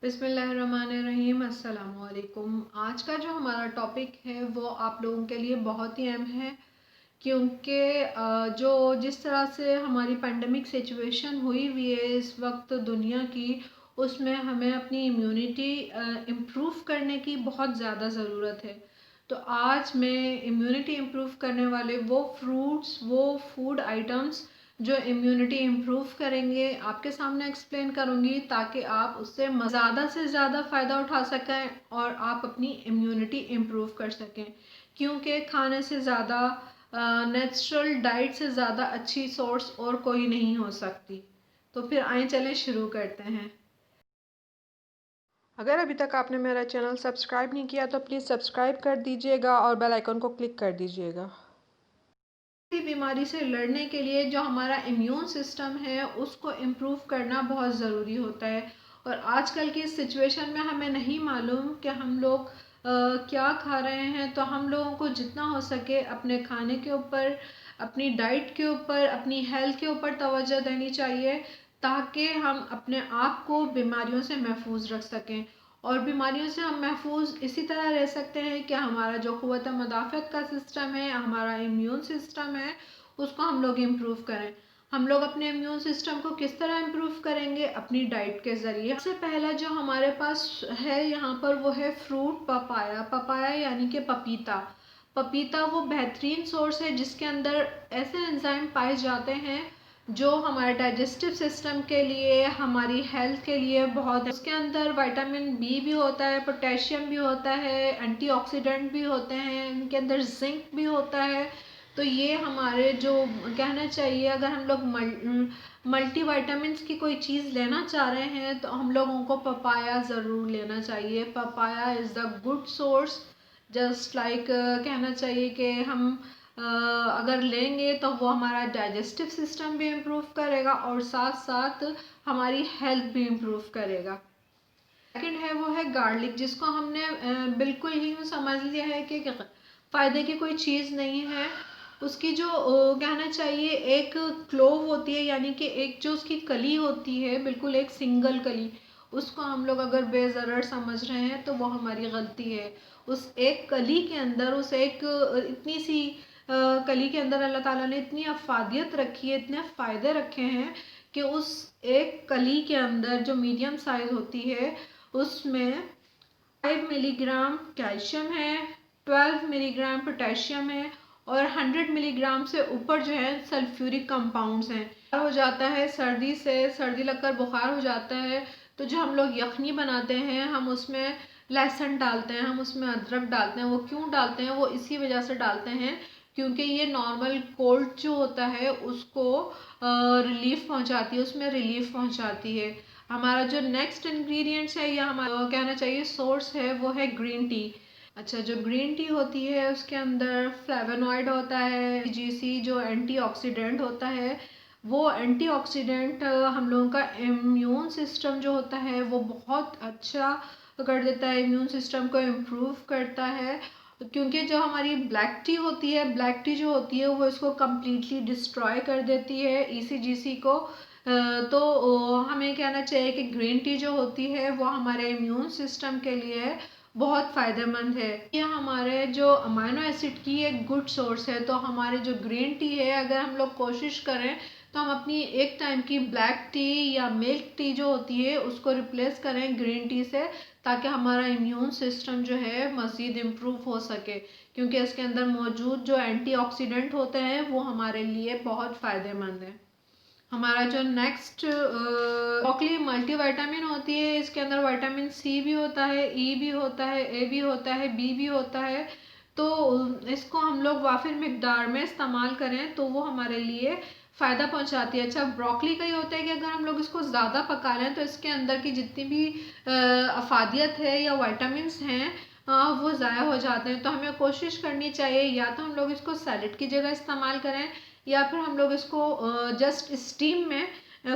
बिस्मिल्लाहिर्रहमानिर्रहीम अस्सलामुअलैकुम। आज का जो हमारा टॉपिक है वो आप लोगों के लिए बहुत ही अहम है, क्योंकि जो जिस तरह से हमारी पेंडेमिक सिचुएशन हुई है इस वक्त दुनिया की, उसमें हमें अपनी इम्यूनिटी इम्प्रूव करने की बहुत ज़्यादा ज़रूरत है। तो आज मैं इम्यूनिटी इम्प्रूव करने वाले वो फ्रूट्स, वो फूड आइटम्स जो इम्यूनिटी इम्प्रूव करेंगे आपके सामने एक्सप्लेन करूँगी, ताकि आप उससे ज़्यादा से ज़्यादा फ़ायदा उठा सकें और आप अपनी इम्यूनिटी इम्प्रूव कर सकें। क्योंकि खाने से ज़्यादा, नेचुरल डाइट से ज़्यादा अच्छी सोर्स और कोई नहीं हो सकती। तो फिर आए चलें शुरू करते हैं। अगर अभी तक आपने मेरा चैनल सब्सक्राइब नहीं किया तो प्लीज़ सब्सक्राइब कर दीजिएगा और बेल आइकन को क्लिक कर दीजिएगा। किसी बीमारी से लड़ने के लिए जो हमारा इम्यून सिस्टम है उसको इम्प्रूव करना बहुत ज़रूरी होता है। और आजकल की सिचुएशन में हमें नहीं मालूम कि हम लोग क्या खा रहे हैं, तो हम लोगों को जितना हो सके अपने खाने के ऊपर, अपनी डाइट के ऊपर, अपनी हेल्थ के ऊपर तवज्जो देनी चाहिए, ताकि हम अपने आप को बीमारियों से महफूज रख सकें। और बीमारियों से हम महफूज इसी तरह रह सकते हैं कि हमारा जो क़ुव्वत मुदाफ़त का सिस्टम है, हमारा इम्यून सिस्टम है, उसको हम लोग इम्प्रूव करें। हम लोग अपने इम्यून सिस्टम को किस तरह इम्प्रूव करेंगे? अपनी डाइट के ज़रिए। सबसे पहला जो हमारे पास है यहाँ पर वो है फ्रूट पपाया। पपाया यानी कि पपीता। पपीता वो बेहतरीन सोर्स है जिसके अंदर ऐसे एंजाइम पाए जाते हैं जो हमारे डाइजेस्टिव सिस्टम के लिए, हमारी हेल्थ के लिए बहुत। उसके अंदर विटामिन बी भी होता है, पोटेशियम भी होता है, एंटीऑक्सीडेंट भी होते हैं, इनके अंदर जिंक भी होता है। तो ये हमारे जो कहना चाहिए, अगर हम लोग मल्टी विटामिन्स की कोई चीज़ लेना चाह रहे हैं तो हम लोगों को पपाया ज़रूर लेना चाहिए। Papaya is the good source. Just like कहना चाहिए कि हम अगर लेंगे तो वो हमारा डाइजेस्टिव सिस्टम भी इम्प्रूव करेगा और साथ साथ हमारी हेल्थ भी इम्प्रूव करेगा। सेकंड है वो है गार्लिक, जिसको हमने बिल्कुल ही यूँ समझ लिया है कि फ़ायदे की कोई चीज़ नहीं है। उसकी जो कहना चाहिए एक क्लोव होती है, यानी कि एक जो उसकी कली होती है, बिल्कुल एक सिंगल कली, उसको हम लोग अगर बेज़रर समझ रहे हैं तो वो हमारी गलती है। उस एक कली के अंदर, उस एक इतनी सी कली के अंदर अल्लाह ताला ने इतनी अफादियत रखी है, इतने फ़ायदे रखे हैं कि उस एक कली के अंदर जो मीडियम साइज़ होती है उसमें 5 मिलीग्राम कैल्शियम है, 12 मिलीग्राम पोटेशियम है और 100 मिलीग्राम से ऊपर जो है सल्फ्यूरिक कंपाउंड्स हैं। हो जाता है सर्दी से, सर्दी लगकर बुखार हो जाता है तो जो हम लोग यखनी बनाते हैं, हम उसमें लहसुन डालते हैं, हम उसमें अदरक डालते हैं। वो क्यों डालते हैं? वो इसी वजह से डालते हैं क्योंकि ये नॉर्मल कोल्ड जो होता है उसको रिलीफ पहुंचाती है, उसमें रिलीफ पहुंचाती है। हमारा जो नेक्स्ट इंग्रेडिएंट्स है या हमारा कहना चाहिए सोर्स है वो है ग्रीन टी। अच्छा, जो ग्रीन टी होती है उसके अंदर फ्लेवोनॉइड होता है, जीसी जो एंटीऑक्सीडेंट होता है, वो एंटीऑक्सीडेंट हम लोगों का इम्यून सिस्टम जो होता है वो बहुत अच्छा कर देता है, इम्यून सिस्टम को इम्प्रूव करता है। क्योंकि जो हमारी ब्लैक टी होती है, ब्लैक टी जो होती है वो इसको कम्प्लीटली डिस्ट्रॉय कर देती है, ईसीजीसी को। तो हमें कहना चाहिए कि ग्रीन टी जो होती है वो हमारे इम्यून सिस्टम के लिए बहुत फ़ायदेमंद है। ये हमारे जो अमाइनो एसिड की एक गुड सोर्स है। तो हमारे जो ग्रीन टी है, अगर हम लोग कोशिश करें तो हम अपनी एक टाइम की ब्लैक टी या मिल्क टी जो होती है उसको रिप्लेस करें ग्रीन टी से, ताकि हमारा इम्यून सिस्टम जो है मज़ीद इम्प्रूव हो सके। क्योंकि इसके अंदर मौजूद जो एंटीऑक्सीडेंट होते हैं वो हमारे लिए बहुत फ़ायदेमंद है। हमारा जो नेक्स्ट ब्रोकली मल्टीविटामिन होती है, इसके अंदर विटामिन सी भी होता है, ई भी होता है, ए भी होता है, बी भी होता है। तो इसको हम लोग वाफिर मिकदार में इस्तेमाल करें तो वो हमारे लिए फ़ायदा पहुंचाती है। अच्छा, ब्रोकली का ये होता है कि अगर हम लोग इसको ज़्यादा पका लें तो इसके अंदर की जितनी भी अफादियत है या विटामिन्स हैं वो ज़ाया हो जाते हैं। तो हमें कोशिश करनी चाहिए या तो हम लोग इसको सैलेड की जगह इस्तेमाल करें, या फिर हम लोग इसको जस्ट स्टीम में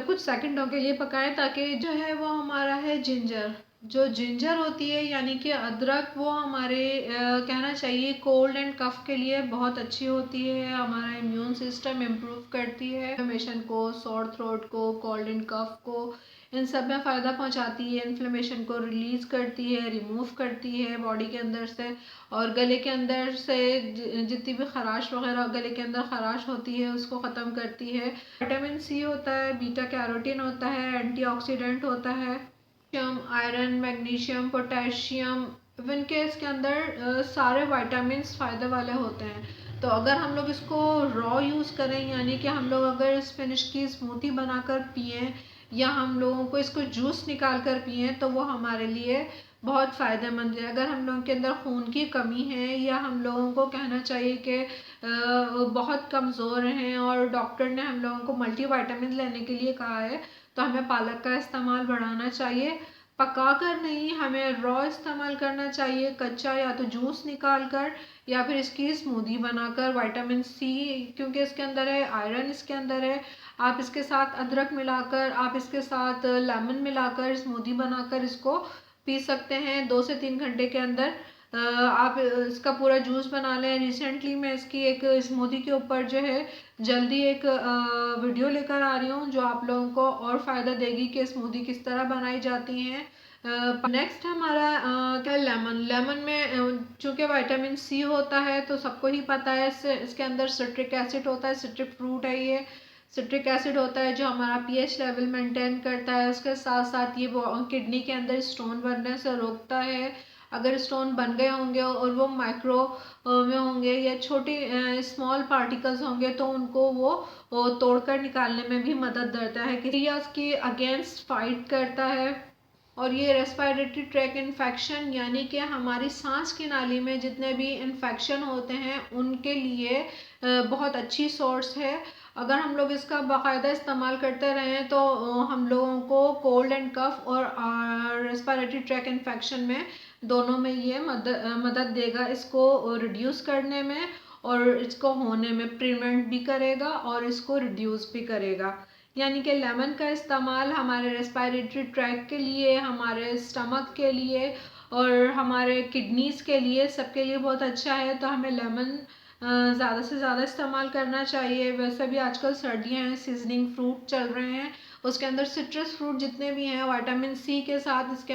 कुछ सेकंडों के लिए पकाएं, ताकि जो है वो हमारा है जिंजर। जो जिंजर होती है यानी कि अदरक, वो हमारे कहना चाहिए कोल्ड एंड कफ के लिए बहुत अच्छी होती है। हमारा इम्यून सिस्टम इम्प्रूव करती है, इन्फ्लेमेशन को, सॉर थ्रोट को, कोल्ड एंड कफ को, इन सब में फ़ायदा पहुंचाती है। इन्फ्लेमेशन को रिलीज़ करती है, रिमूव करती है बॉडी के अंदर से। और गले के अंदर से जितनी भी खराश वगैरह गले के अंदर खराश होती है उसको ख़त्म करती है। विटामिन सी होता है, बीटा कैरोटीन होता है, एंटीऑक्सीडेंट होता है। आयरन, मैग्नीशियम, पोटेशियम, इवन के इसके अंदर सारे विटामिन्स फ़ायदे वाले होते हैं। तो अगर हम लोग इसको रॉ यूज़ करें, यानी कि हम लोग अगर स्पिनच की स्मूथी बनाकर पिएं या हम लोगों को इसको जूस निकाल कर पिएं तो वो हमारे लिए बहुत फ़ायदेमंद है। अगर हम लोगों के अंदर खून की कमी है या हम लोगों को कहना चाहिए कि बहुत कमज़ोर हैं और डॉक्टर ने हम लोगों को मल्टीविटामिन लेने के लिए कहा है, तो हमें पालक का इस्तेमाल बढ़ाना चाहिए। पका कर नहीं, हमें रॉ इस्तेमाल करना चाहिए, कच्चा या तो जूस निकाल कर या फिर इसकी स्मूदी बनाकर। विटामिन सी क्योंकि इसके अंदर है, आयरन इसके अंदर है। आप इसके साथ अदरक मिलाकर, आप इसके साथ लेमन मिलाकर स्मूदी बनाकर इसको पी सकते हैं 2 से 3 घंटे के अंदर। आप इसका पूरा जूस बना लें। रिसेंटली मैं इसकी एक स्मूदी के ऊपर जो है जल्दी एक वीडियो लेकर आ रही हूँ जो आप लोगों को और फ़ायदा देगी कि स्मूदी किस तरह बनाई जाती हैं। नेक्स्ट हमारा क्या, लेमन। लेमन में चूँकि विटामिन सी होता है तो सबको ही पता है, इसके अंदर सिट्रिक एसिड होता है, सिट्रिक फ्रूट है ये। सिट्रिक एसिड होता है जो हमारा पीएच लेवल मेंटेन करता है। उसके साथ साथ ये वो किडनी के अंदर स्टोन बनने से रोकता है। अगर स्टोन बन गए होंगे और वो माइक्रो में होंगे या छोटे स्मॉल पार्टिकल्स होंगे तो उनको वो तोड़कर निकालने में भी मदद देता है, के अगेंस्ट फाइट करता है। और ये रेस्पिरेटरी ट्रैक इन्फेक्शन यानी कि हमारी सांस की नाली में जितने भी इन्फेक्शन होते हैं उनके लिए बहुत अच्छी सोर्स है। अगर हम लोग इसका बाकायदा इस्तेमाल करते रहें तो हम लोगों को कोल्ड एंड कफ और रेस्पिरेटरी ट्रैक इन्फेक्शन में दोनों में ये मदद देगा, इसको रिड्यूस करने में और इसको होने में प्रिवेंट भी करेगा और इसको रिड्यूस भी करेगा। यानी कि लेमन का इस्तेमाल हमारे रेस्पिरेटरी ट्रैक के लिए, हमारे स्टमक के लिए और हमारे किडनीज़ के लिए, सबके लिए बहुत अच्छा है। तो हमें लेमन ज़्यादा से ज़्यादा इस्तेमाल करना चाहिए। वैसे भी आजकल सर्दियाँ हैं, सीजनिंग फ्रूट चल रहे हैं, उसके अंदर सिट्रस फ्रूट जितने भी हैं विटामिन सी के साथ इसके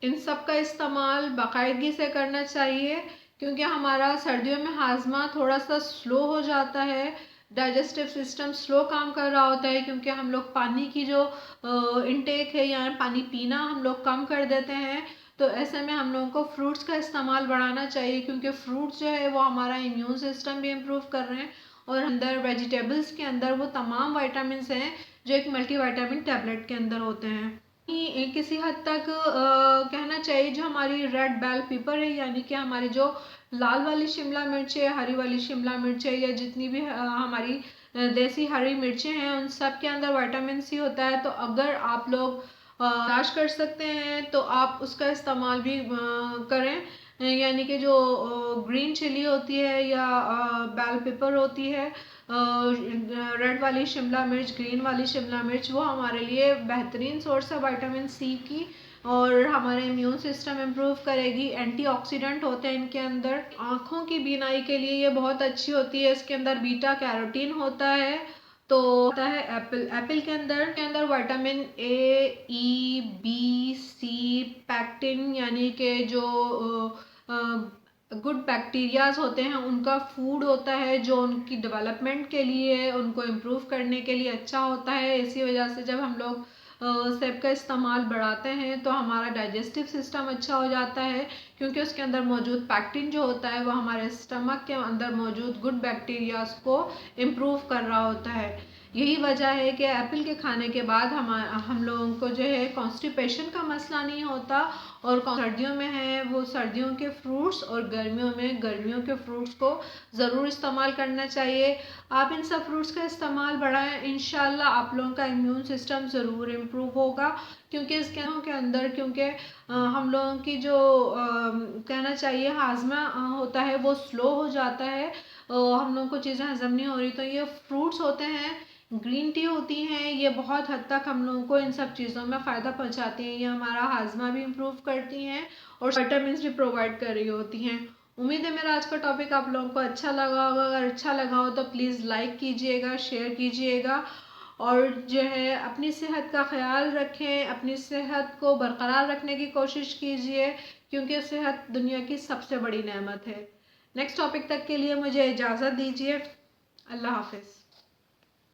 इन सब का इस्तेमाल बाकायदगी से करना चाहिए। क्योंकि हमारा सर्दियों में हाजमा थोड़ा सा स्लो हो जाता है, डाइजेस्टिव सिस्टम स्लो काम कर रहा होता है, क्योंकि हम लोग पानी की जो इनटेक है या पानी पीना हम लोग कम कर देते हैं। तो ऐसे में हम लोगों को फ्रूट्स का इस्तेमाल बढ़ाना चाहिए, क्योंकि फ्रूट्स जो है वो हमारा इम्यून सिस्टम भी इम्प्रूव कर रहे हैं और अंदर वेजिटेबल्स के अंदर वो तमाम विटामिन हैं जो एक मल्टीविटामिन टैबलेट के अंदर होते हैं। किसी हद तक कहना चाहिए जो हमारी रेड बेल पेपर है, यानी कि हमारी जो लाल वाली शिमला मिर्च है, हरी वाली शिमला मिर्च है, या जितनी भी हमारी देसी हरी मिर्चें हैं, उन सब के अंदर विटामिन सी होता है। तो अगर आप लोग तलाश कर सकते हैं तो आप उसका इस्तेमाल भी करें। यानी कि जो ग्रीन चिली होती है या बेल पेपर होती है, रेड वाली शिमला मिर्च, ग्रीन वाली शिमला मिर्च, वो हमारे लिए बेहतरीन सोर्स है विटामिन सी की और हमारे इम्यून सिस्टम इम्प्रूव करेगी। एंटीऑक्सीडेंट होते हैं इनके अंदर, आँखों की बीनाई के लिए ये बहुत अच्छी होती है। इसके अंदर बीटा कैरोटीन होता है। तो होता है एप्पल। एप्पल के अंदर vitamin A, E, B, C, pectin यानी कि जो गुड बैक्टीरियाज होते हैं उनका फूड होता है, जो उनकी डेवलपमेंट के लिए, उनको इम्प्रूव करने के लिए अच्छा होता है। इसी वजह से जब हम लोग सेब का इस्तेमाल बढ़ाते हैं तो हमारा डाइजेस्टिव सिस्टम अच्छा हो जाता है, क्योंकि उसके अंदर मौजूद पैक्टिन जो होता है वो हमारे स्टमक के अंदर मौजूद गुड बैक्टीरियाज को इम्प्रूव कर रहा होता है। यही वजह है कि एप्पल के खाने के बाद हम लोगों को जो है कॉन्स्टिपेशन का मसला नहीं होता। और सर्दियों में है वो सर्दियों के फ्रूट्स और गर्मियों में गर्मियों के फ्रूट्स को ज़रूर इस्तेमाल करना चाहिए। आप इन सब फ्रूट्स का इस्तेमाल बढ़ाएं, इंशाल्लाह आप लोगों का इम्यून सिस्टम ज़रूर इम्प्रूव होगा। क्योंकि इसके अंदर क्योंकि हम लोगों की जो कहना चाहिए हाजमा होता है वो स्लो हो जाता है, हम लोगों को चीज़ें हजम नहीं हो रही, तो ये फ्रूट्स होते हैं ग्रीन टी होती हैं ये बहुत हद तक हम लोगों को इन सब चीज़ों में फ़ायदा पहुंचाती हैं। ये हमारा हाजमा भी इम्प्रूव करती हैं और विटामिन्स भी प्रोवाइड कर रही होती हैं। उम्मीद है मेरा आज का टॉपिक आप लोगों को अच्छा लगा होगा। अगर अच्छा लगा हो तो प्लीज़ लाइक कीजिएगा, शेयर कीजिएगा और जो है अपनी सेहत का ख्याल रखें, अपनी सेहत को बरकरार रखने की कोशिश कीजिए क्योंकि सेहत दुनिया की सबसे बड़ी नेमत है। नेक्स्ट टॉपिक तक के लिए मुझे इजाज़त दीजिए। अल्लाह हाफिज़।